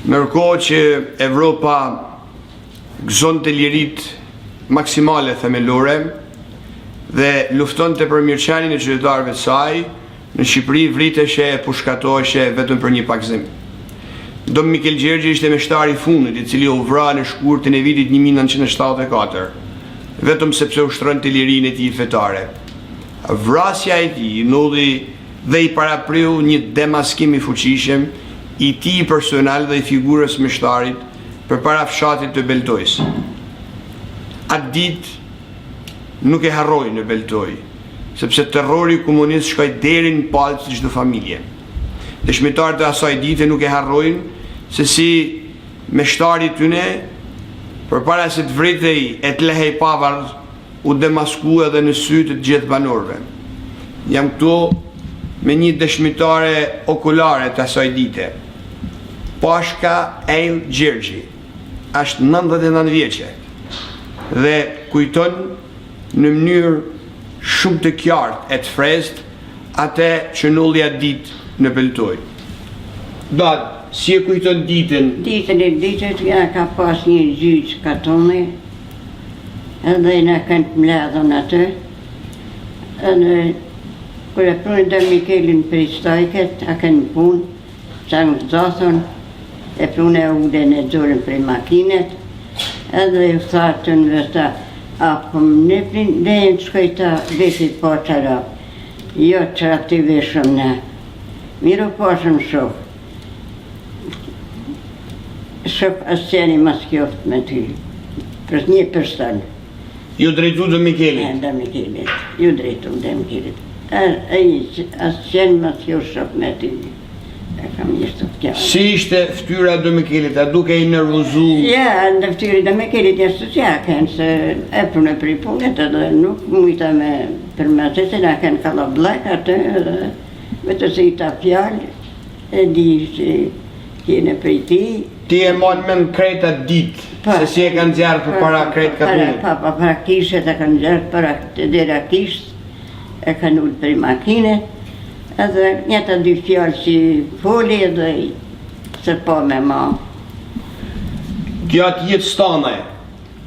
Ndërkohë që Evropa gëzon të lirit maksimale themelore dhe lufton të për mirëqenien e qytetarëve të saj, në Shqipëri vriteshe e pushkatoheshe vetëm për një pakzim. Dom Mikel Gjergji ishte meshtari i fundit, i cili u vra në shkurtin e vitit 1974, vetëm sepse ushtron të lirinë e tij fetare. Vrasja e tij ndodhi dhe i parapriu një demaskim i fuqishëm i tij personal dhe i figurës meshtarit përpara fshatit të Beltojës. Atë ditë nuk e harroj në Beltoj, sepse terrori komunist shkoi deri në palë të çdo familje. Dëshmitarët e asaj dite nuk e harrojnë se si meshtari tyne, përpara se të vritej e të lehej pavardh, u demaskua edhe në sy të gjithë banorëve. Jam këtu me një dëshmitare okulare të asaj dite. Pashka Eil Gjergji është 99 vjeçe dhe kujton në mënyrë shumë të qartë e të freskët atë që ndodhi atë ditë në Beltoj. Dad, si e kujton ditën? Ditët ja ka pas një gjyq katone, edhe na kanë të mbledhën atë, edhe kur e prunë dhe Mikelin për i stajket, a kanë punë, sa në zothën, e prunë e uden e dorën për i makinet, edhe ju tharë të në vërta, apo më nëprin, dhe e në shkojta vetit po qarap, jo qarap të veshëm ne. Miru pashëm shok. Shok asë qeni mas kjoft me ty, për një person. Ju drejtu dhe Mikelit? Dhe Mikelit, ju drejtu dhe Mikelit. Asë qeni mas kjoft shok me ty. E kam njështë të kjarë. Si ishte ftyra dhe Mikelit, a duke i nervozu? Ja, në ftyri dhe Mikelit jashtë të qakën, se e punë e pri punet edhe nuk mujta me përmete, se na kënë kalla blak atë, vetë se i ta fjallë, e di që kjene prej ti. Ti e mon me në krejta ditë, se si e kanë zjarë për para krejt kapunit? Para kishet e kanë zjarë, para të dera kisht, e kanë ullë prej makinet, edhe një të dy fjallë që foli edhe se po me ma. Gjatë jetë stane,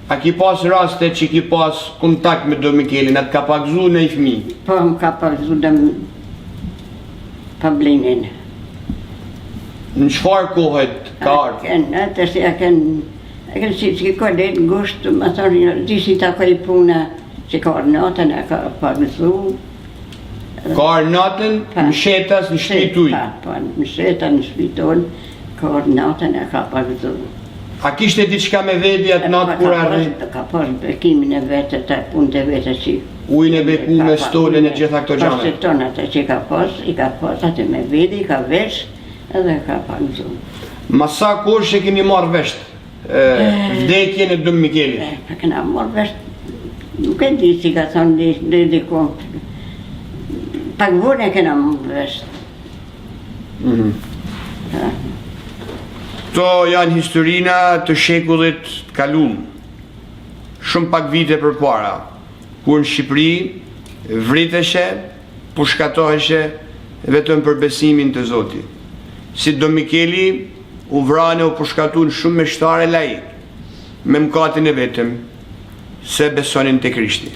a ki pas raste që ki pas kontakt me do Mikelin, a të ka pakzu në i fmi? Po, më ka pakzu dhe pablinin. Në qëfar kohët ka ardhë? Atë se a kënë si që kodet ngushtë, më thonë, disi ta ka i puna që ka natën e ka pakzu. Ka natën në shetas në shpituj? Po, në shetas në shpituj, ka natën e ka pakzu. A kishte diçka me vedi atë natë kur arri? Ka pas bekimin e vete, të punë të vete që... Ujnë e beku me stolën e gjitha këto gjane? Pas të tonë atë që ka pas atë me vedi, ka vesh, edhe ka pakzu. Ma sa kur që keni marrë vesht vdekjen e Dëm Mikelit? Pa këna marrë vesht, nuk e di si ka thonë dhe dikon. Pak vune këna marrë vesht. Këto janë historina të shekullit të kalum, shumë pak vite për para, kur në Shqipëri vriteshe, pushkatoheshe vetëm për besimin të Zotit. Si Dëm Mikeli u vrane u pushkatun shumë meshtare laik, me mkatin e vetëm se besonin të Krishti.